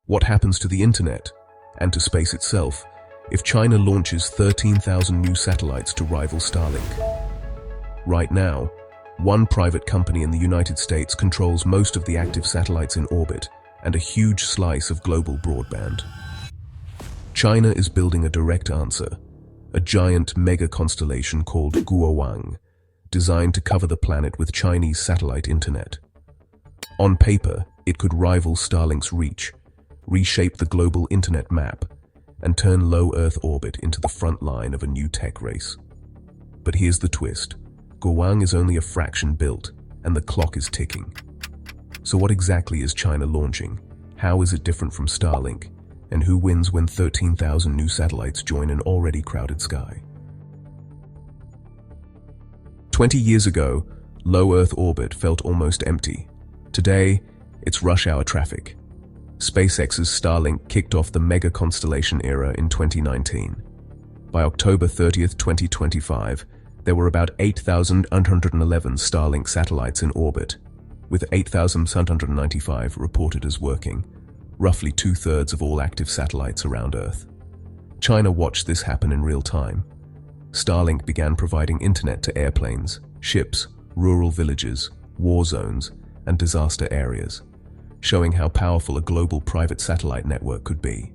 What happens to the internet, and to space itself, if China launches 13,000 new satellites to rival Starlink? Right now, one private company in the United States controls most of the active satellites in orbit and a huge slice of global broadband. China is building a direct answer, a giant mega-constellation called Guowang, designed to cover the planet with Chinese satellite internet. On paper, it could rival Starlink's reach, reshape the global internet map, and turn low Earth orbit into the front line of a new tech race. But here's the twist. Guowang is only a fraction built, and the clock is ticking. So what exactly is China launching? How is it different from Starlink? And who wins when 13,000 new satellites join an already crowded sky? 20 years ago, low Earth orbit felt almost empty. Today, it's rush hour traffic. SpaceX's Starlink kicked off the Mega-Constellation era in 2019. By October 30th, 2025, there were about 8,111 Starlink satellites in orbit, with 8,795 reported as working, roughly two-thirds of all active satellites around Earth. China watched this happen in real time. Starlink began providing internet to airplanes, ships, rural villages, war zones, and disaster areas, showing how powerful a global private satellite network could be.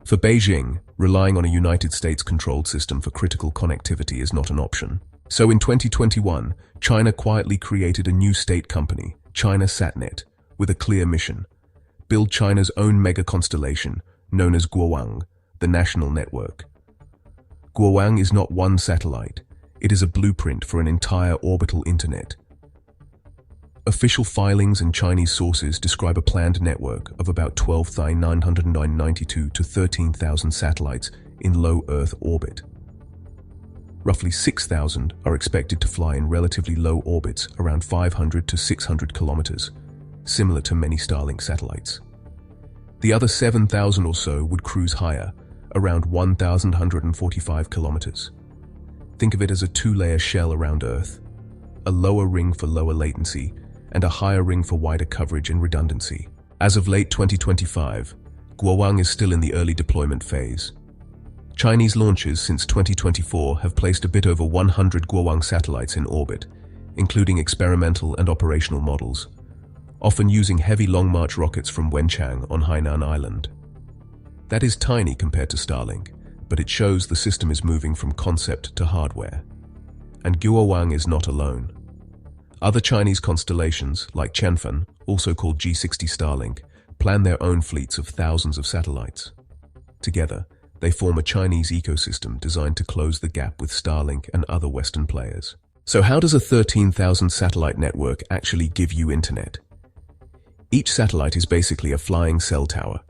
For Beijing, relying on a United States-controlled system for critical connectivity is not an option. So in 2021, China quietly created a new state company, China Satnet, with a clear mission: build China's own mega-constellation, known as Guowang, the national network. Guowang is not one satellite, it is a blueprint for an entire orbital internet. Official filings and Chinese sources describe a planned network of about 12,992 to 13,000 satellites in low Earth orbit. Roughly 6,000 are expected to fly in relatively low orbits around 500 to 600 kilometers, similar to many Starlink satellites. The other 7,000 or so would cruise higher, around 1,145 kilometers. Think of it as a two-layer shell around Earth, a lower ring for lower latency, and a higher ring for wider coverage and redundancy. As of late 2025, Guowang is still in the early deployment phase. Chinese launches since 2024 have placed a bit over 100 Guowang satellites in orbit, including experimental and operational models, often using heavy Long March rockets from Wenchang on Hainan Island. That is tiny compared to Starlink, but it shows the system is moving from concept to hardware. And Guowang is not alone. Other Chinese constellations, like Qianfen, also called G60 Starlink, plan their own fleets of thousands of satellites. Together, they form a Chinese ecosystem designed to close the gap with Starlink and other Western players. So how does a 13,000 satellite network actually give you internet? Each satellite is basically a flying cell tower.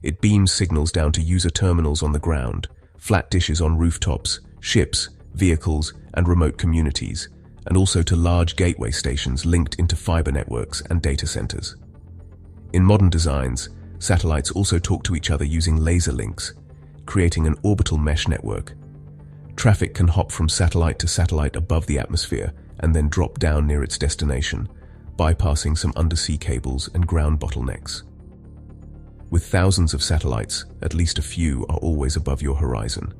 It beams signals down to user terminals on the ground, flat dishes on rooftops, ships, vehicles, and remote communities, and also to large gateway stations linked into fiber networks and data centers. In modern designs, satellites also talk to each other using laser links, creating an orbital mesh network. Traffic can hop from satellite to satellite above the atmosphere and then drop down near its destination, bypassing some undersea cables and ground bottlenecks. With thousands of satellites, at least a few are always above your horizon.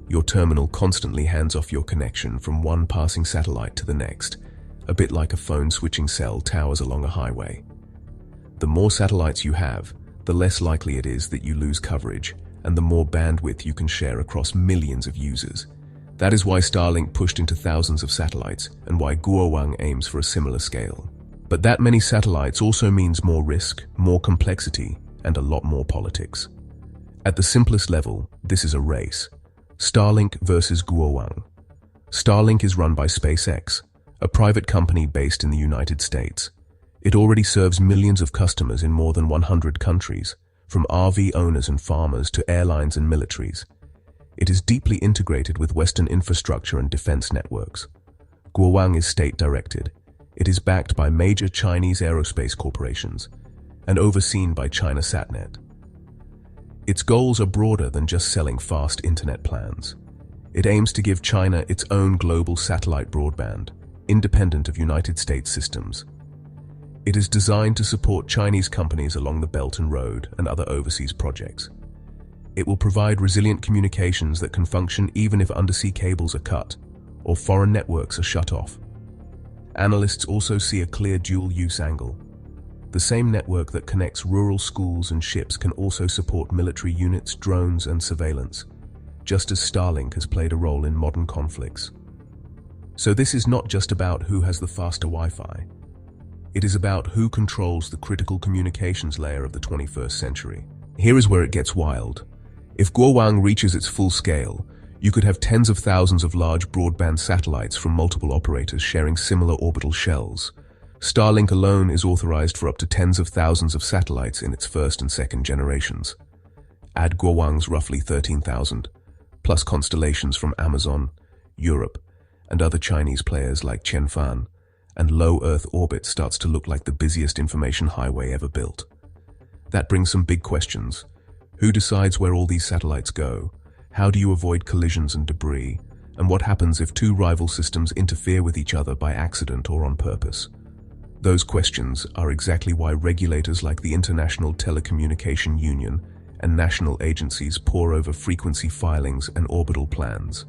Your terminal constantly hands off your connection from one passing satellite to the next, a bit like a phone switching cell towers along a highway. The more satellites you have, the less likely it is that you lose coverage, and the more bandwidth you can share across millions of users. That is why Starlink pushed into thousands of satellites, and why Guowang aims for a similar scale. But that many satellites also means more risk, more complexity, and a lot more politics. At the simplest level, this is a race. Starlink versus Guowang. Starlink is run by SpaceX, a private company based in the United States. It already serves millions of customers in more than 100 countries, from RV owners and farmers to airlines and militaries. It is deeply integrated with Western infrastructure and defense networks. Guowang is state-directed. It is backed by major Chinese aerospace corporations and overseen by China Satnet. Its goals are broader than just selling fast internet plans. It aims to give China its own global satellite broadband, independent of United States systems. It is designed to support Chinese companies along the Belt and Road and other overseas projects. It will provide resilient communications that can function even if undersea cables are cut or foreign networks are shut off. Analysts also see a clear dual-use angle. The same network that connects rural schools and ships can also support military units, drones, and surveillance, just as Starlink has played a role in modern conflicts. So this is not just about who has the faster Wi-Fi. It is about who controls the critical communications layer of the 21st century. Here is where it gets wild. If Guowang reaches its full scale, you could have tens of thousands of large broadband satellites from multiple operators sharing similar orbital shells. Starlink alone is authorized for up to tens of thousands of satellites in its first and second generations. Add Guowang's roughly 13,000, plus constellations from Amazon, Europe, and other Chinese players like Qianfan, and low Earth orbit starts to look like the busiest information highway ever built. That brings some big questions. Who decides where all these satellites go? How do you avoid collisions and debris? And what happens if two rival systems interfere with each other by accident or on purpose? Those questions are exactly why regulators like the International Telecommunication Union and national agencies pore over frequency filings and orbital plans.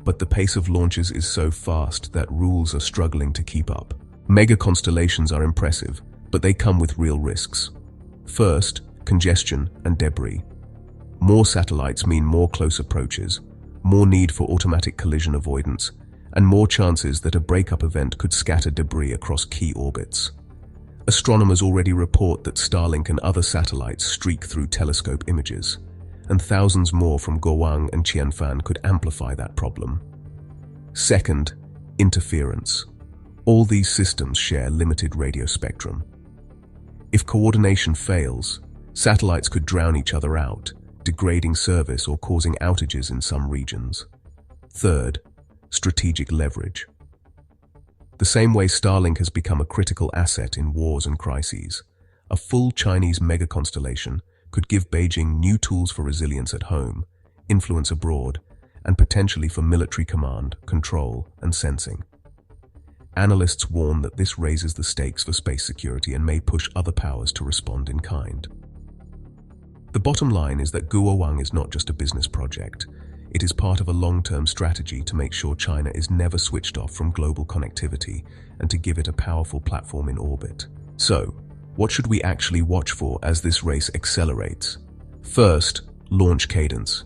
But the pace of launches is so fast that rules are struggling to keep up. Mega-constellations are impressive, but they come with real risks. First, congestion and debris. More satellites mean more close approaches, more need for automatic collision avoidance, and more chances that a breakup event could scatter debris across key orbits. Astronomers already report that Starlink and other satellites streak through telescope images, and thousands more from Guowang and Qianfan could amplify that problem. Second, interference. All these systems share limited radio spectrum. If coordination fails, satellites could drown each other out, degrading service or causing outages in some regions. Third, strategic leverage. The same way Starlink has become a critical asset in wars and crises, a full Chinese mega-constellation could give Beijing new tools for resilience at home, influence abroad, and potentially for military command, control, and sensing. Analysts warn that this raises the stakes for space security and may push other powers to respond in kind. The bottom line is that Guowang is not just a business project. It is part of a long-term strategy to make sure China is never switched off from global connectivity and to give it a powerful platform in orbit. So, what should we actually watch for as this race accelerates? First, launch cadence.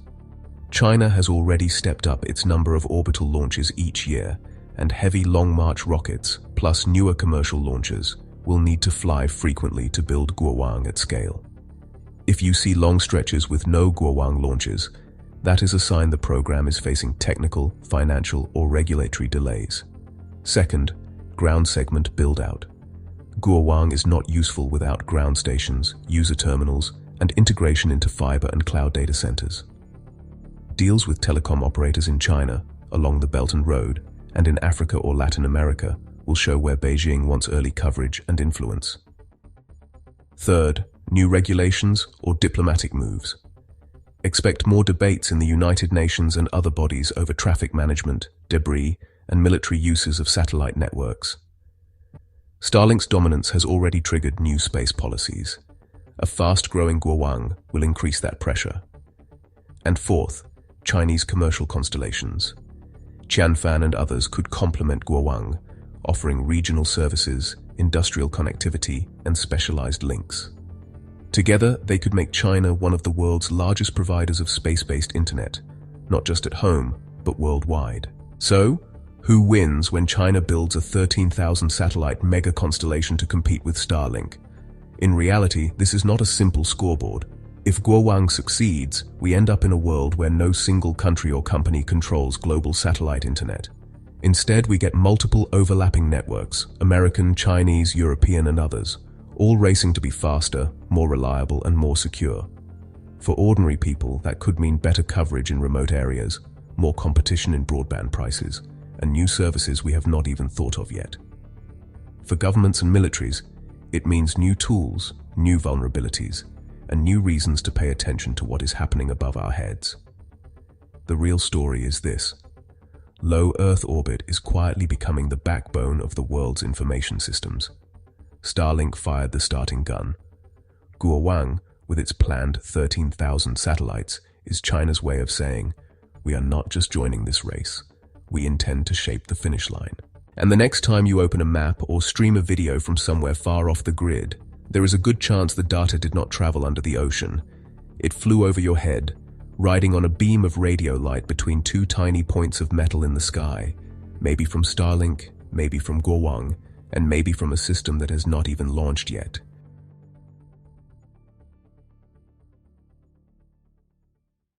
China has already stepped up its number of orbital launches each year, and heavy Long March rockets, plus newer commercial launchers, will need to fly frequently to build Guowang at scale. If you see long stretches with no Guowang launches, that is a sign the program is facing technical, financial, or regulatory delays. Second, ground segment build-out. Guowang is not useful without ground stations, user terminals, and integration into fiber and cloud data centers. Deals with telecom operators in China, along the Belt and Road, and in Africa or Latin America will show where Beijing wants early coverage and influence. Third, new regulations or diplomatic moves. Expect more debates in the United Nations and other bodies over traffic management, debris, and military uses of satellite networks. Starlink's dominance has already triggered new space policies. A fast-growing Guowang will increase that pressure. And fourth, Chinese commercial constellations. Qianfan and others could complement Guowang, offering regional services, industrial connectivity, and specialized links. Together, they could make China one of the world's largest providers of space-based internet, not just at home, but worldwide. So, who wins when China builds a 13,000 satellite mega-constellation to compete with Starlink? In reality, this is not a simple scoreboard. If Guowang succeeds, we end up in a world where no single country or company controls global satellite internet. Instead, we get multiple overlapping networks, American, Chinese, European, and others, all racing to be faster, more reliable, and more secure. For ordinary people, that could mean better coverage in remote areas, more competition in broadband prices, and new services we have not even thought of yet. For governments and militaries, it means new tools, new vulnerabilities, and new reasons to pay attention to what is happening above our heads. The real story is this. Low Earth orbit is quietly becoming the backbone of the world's information systems. Starlink fired the starting gun. Guowang, with its planned 13,000 satellites, is China's way of saying, we are not just joining this race, we intend to shape the finish line. And the next time you open a map or stream a video from somewhere far off the grid, there is a good chance the data did not travel under the ocean. It flew over your head, riding on a beam of radio light between two tiny points of metal in the sky, maybe from Starlink, maybe from Guowang, and maybe from a system that has not even launched yet.